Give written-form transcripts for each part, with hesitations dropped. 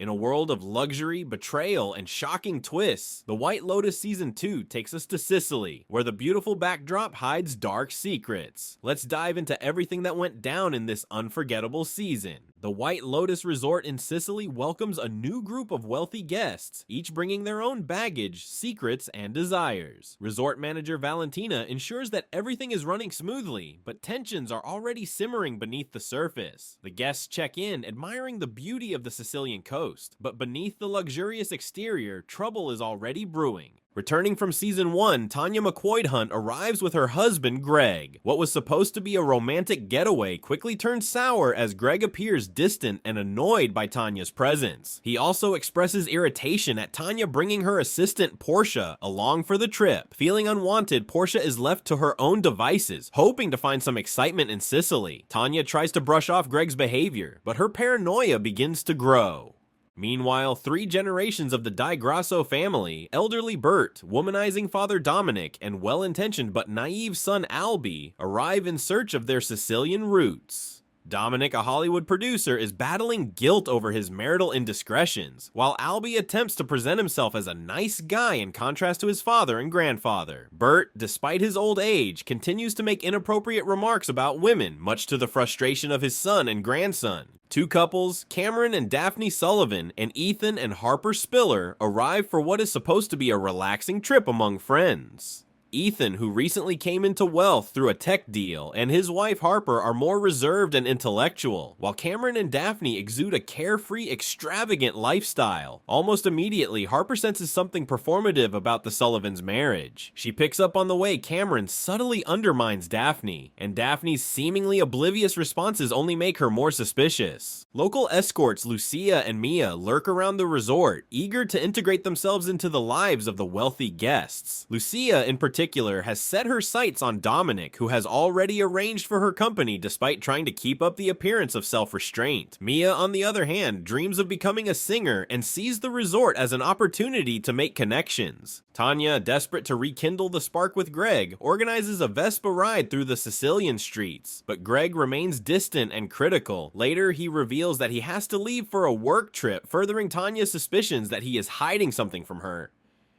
In a world of luxury, betrayal, and shocking twists, The White Lotus Season 2 takes us to Sicily, where the beautiful backdrop hides dark secrets. Let's dive into everything that went down in this unforgettable season. The White Lotus Resort in Sicily welcomes a new group of wealthy guests, each bringing their own baggage, secrets, and desires. Resort manager Valentina ensures that everything is running smoothly, but tensions are already simmering beneath the surface. The guests check in, admiring the beauty of the Sicilian coast, but beneath the luxurious exterior, trouble is already brewing. Returning from Season 1, Tanya Hunt arrives with her husband, Greg. What was supposed to be a romantic getaway quickly turns sour as Greg appears distant and annoyed by Tanya's presence. He also expresses irritation at Tanya bringing her assistant, Portia, along for the trip. Feeling unwanted, Portia is left to her own devices, hoping to find some excitement in Sicily. Tanya tries to brush off Greg's behavior, but her paranoia begins to grow. Meanwhile, 3 generations of the Di Grasso family, elderly Bert, womanizing father Dominic, and well-intentioned but naive son Albie, arrive in search of their Sicilian roots. Dominic, a Hollywood producer, is battling guilt over his marital indiscretions, while Albie attempts to present himself as a nice guy in contrast to his father and grandfather. Bert, despite his old age, continues to make inappropriate remarks about women, much to the frustration of his son and grandson. 2 couples, Cameron and Daphne Sullivan, and Ethan and Harper Spiller, arrive for what is supposed to be a relaxing trip among friends. Ethan, who recently came into wealth through a tech deal, and his wife Harper are more reserved and intellectual, while Cameron and Daphne exude a carefree, extravagant lifestyle. Almost immediately, Harper senses something performative about the Sullivans' marriage. She picks up on the way Cameron subtly undermines Daphne, and Daphne's seemingly oblivious responses only make her more suspicious. Local escorts Lucia and Mia lurk around the resort, eager to integrate themselves into the lives of the wealthy guests. Lucia, in particular, has set her sights on Dominic, who has already arranged for her company despite trying to keep up the appearance of self-restraint. Mia, on the other hand, dreams of becoming a singer and sees the resort as an opportunity to make connections. Tanya, desperate to rekindle the spark with Greg, organizes a Vespa ride through the Sicilian streets, but Greg remains distant and critical. Later, he reveals that he has to leave for a work trip, furthering Tanya's suspicions that he is hiding something from her.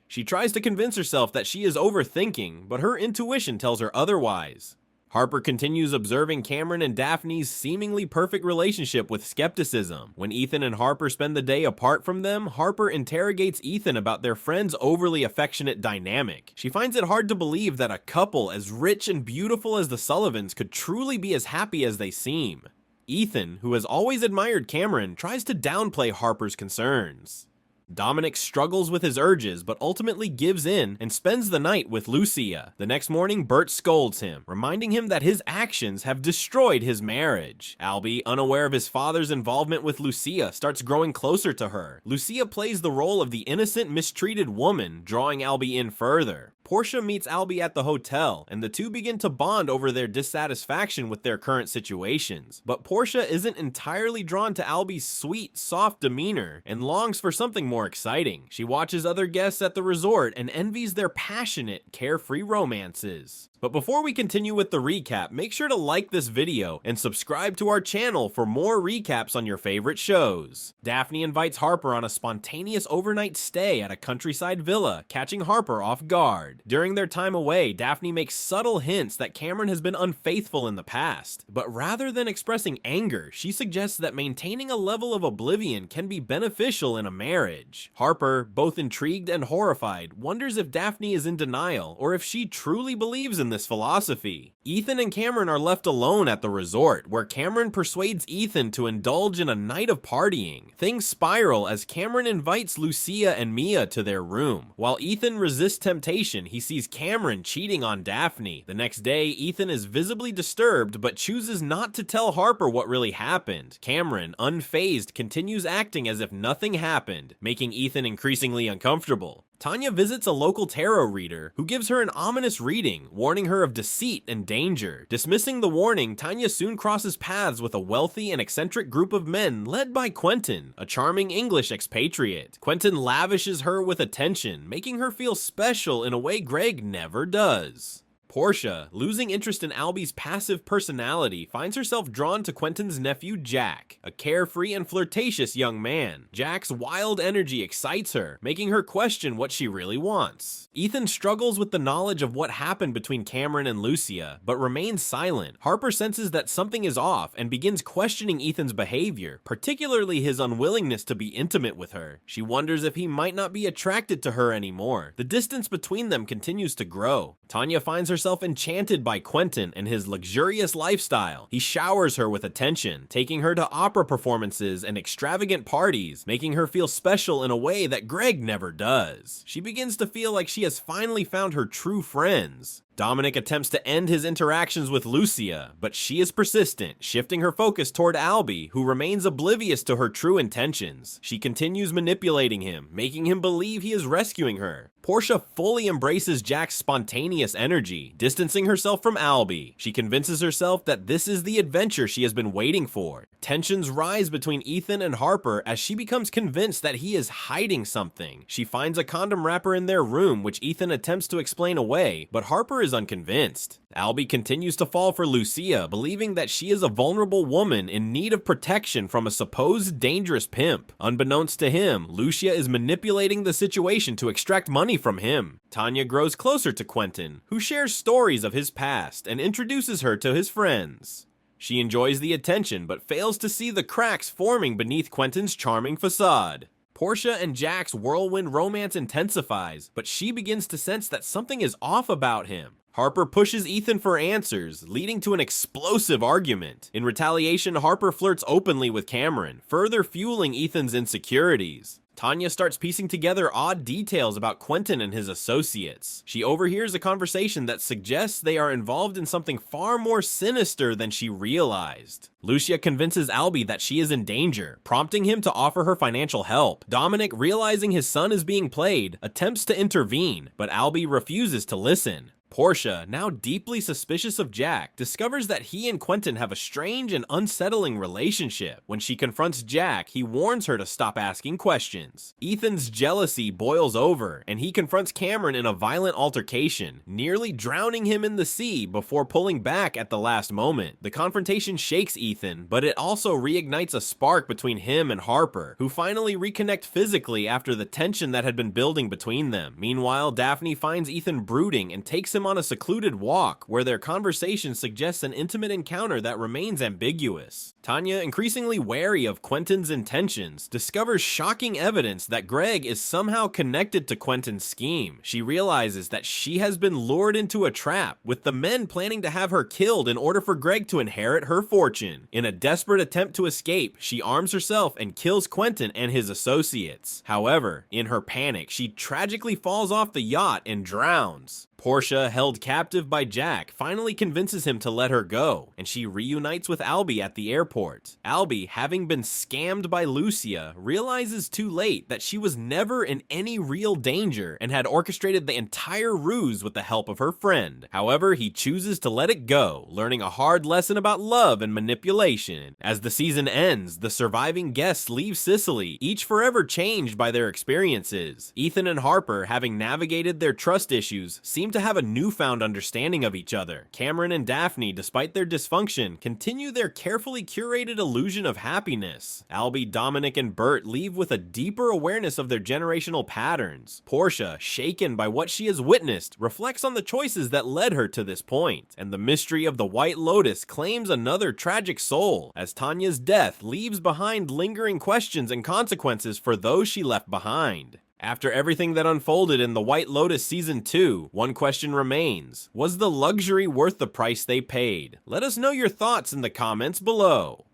She tries to convince herself that she is overthinking, but her intuition tells her otherwise. Harper continues observing Cameron and Daphne's seemingly perfect relationship with skepticism. When Ethan and Harper spend the day apart from them, Harper interrogates Ethan about their friend's overly affectionate dynamic. She finds it hard to believe that a couple as rich and beautiful as the Sullivans could truly be as happy as they seem. Ethan, who has always admired Cameron, tries to downplay Harper's concerns. Dominic struggles with his urges, but ultimately gives in and spends the night with Lucia. The next morning, Bert scolds him, reminding him that his actions have destroyed his marriage. Albie, unaware of his father's involvement with Lucia, starts growing closer to her. Lucia plays the role of the innocent, mistreated woman, drawing Albie in further. Portia meets Albie at the hotel, and the two begin to bond over their dissatisfaction with their current situations. But Portia isn't entirely drawn to Albie's sweet, soft demeanor, and longs for something more exciting. She watches other guests at the resort and envies their passionate, carefree romances. But before we continue with the recap, make sure to like this video and subscribe to our channel for more recaps on your favorite shows. Daphne invites Harper on a spontaneous overnight stay at a countryside villa, catching Harper off guard. During their time away, Daphne makes subtle hints that Cameron has been unfaithful in the past, but rather than expressing anger, she suggests that maintaining a level of oblivion can be beneficial in a marriage. Harper, both intrigued and horrified, wonders if Daphne is in denial or if she truly believes in this philosophy. Ethan and Cameron are left alone at the resort, where Cameron persuades Ethan to indulge in a night of partying. Things spiral as Cameron invites Lucia and Mia to their room. While Ethan resists temptation, he sees Cameron cheating on Daphne. The next day, Ethan is visibly disturbed but chooses not to tell Harper what really happened. Cameron, unfazed, continues acting as if nothing happened, making Ethan increasingly uncomfortable. Tanya visits a local tarot reader who gives her an ominous reading, warning her of deceit and danger. Dismissing the warning, Tanya soon crosses paths with a wealthy and eccentric group of men led by Quentin, a charming English expatriate. Quentin lavishes her with attention, making her feel special in a way Greg never does. Portia, losing interest in Albie's passive personality, finds herself drawn to Quentin's nephew Jack, a carefree and flirtatious young man. Jack's wild energy excites her, making her question what she really wants. Ethan struggles with the knowledge of what happened between Cameron and Lucia, but remains silent. Harper senses that something is off and begins questioning Ethan's behavior, particularly his unwillingness to be intimate with her. She wonders if he might not be attracted to her anymore. The distance between them continues to grow. Tanya finds herself enchanted by Quentin and his luxurious lifestyle. He showers her with attention, taking her to opera performances and extravagant parties, making her feel special in a way that Greg never does. She begins to feel like she has finally found her true friends. Dominic attempts to end his interactions with Lucia, but she is persistent, shifting her focus toward Albie, who remains oblivious to her true intentions. She continues manipulating him, making him believe he is rescuing her. Portia fully embraces Jack's spontaneous energy, distancing herself from Albie. She convinces herself that this is the adventure she has been waiting for. Tensions rise between Ethan and Harper as she becomes convinced that he is hiding something. She finds a condom wrapper in their room, which Ethan attempts to explain away, but Harper is unconvinced. Albie continues to fall for Lucia, believing that she is a vulnerable woman in need of protection from a supposed dangerous pimp. Unbeknownst to him, Lucia is manipulating the situation to extract money from him. Tanya grows closer to Quentin, who shares stories of his past and introduces her to his friends. She enjoys the attention, but fails to see the cracks forming beneath Quentin's charming facade. Portia and Jack's whirlwind romance intensifies, but she begins to sense that something is off about him. Harper pushes Ethan for answers, leading to an explosive argument. In retaliation, Harper flirts openly with Cameron, further fueling Ethan's insecurities. Tanya starts piecing together odd details about Quentin and his associates. She overhears a conversation that suggests they are involved in something far more sinister than she realized. Lucia convinces Albie that she is in danger, prompting him to offer her financial help. Dominic, realizing his son is being played, attempts to intervene, but Albie refuses to listen. Portia, now deeply suspicious of Jack, discovers that he and Quentin have a strange and unsettling relationship. When she confronts Jack, he warns her to stop asking questions. Ethan's jealousy boils over, and he confronts Cameron in a violent altercation, nearly drowning him in the sea before pulling back at the last moment. The confrontation shakes Ethan, but it also reignites a spark between him and Harper, who finally reconnect physically after the tension that had been building between them. Meanwhile, Daphne finds Ethan brooding and takes him on a secluded walk, where their conversation suggests an intimate encounter that remains ambiguous. Tanya, increasingly wary of Quentin's intentions, discovers shocking evidence that Greg is somehow connected to Quentin's scheme. She realizes that she has been lured into a trap, with the men planning to have her killed in order for Greg to inherit her fortune. In a desperate attempt to escape, she arms herself and kills Quentin and his associates. However, in her panic, she tragically falls off the yacht and drowns. Portia, held captive by Jack, finally convinces him to let her go, and she reunites with Albie at the airport. Albie, having been scammed by Lucia, realizes too late that she was never in any real danger and had orchestrated the entire ruse with the help of her friend. However, he chooses to let it go, learning a hard lesson about love and manipulation. As the season ends, the surviving guests leave Sicily, each forever changed by their experiences. Ethan and Harper, having navigated their trust issues, seem to have a newfound understanding of each other. Cameron and Daphne, despite their dysfunction, continue their carefully curated illusion of happiness. Albie, Dominic, and Bert leave with a deeper awareness of their generational patterns. Portia, shaken by what she has witnessed, reflects on the choices that led her to this point, and the mystery of the White Lotus claims another tragic soul, as Tanya's death leaves behind lingering questions and consequences for those she left behind. After everything that unfolded in The White Lotus Season 2, one question remains. Was the luxury worth the price they paid? Let us know your thoughts in the comments below.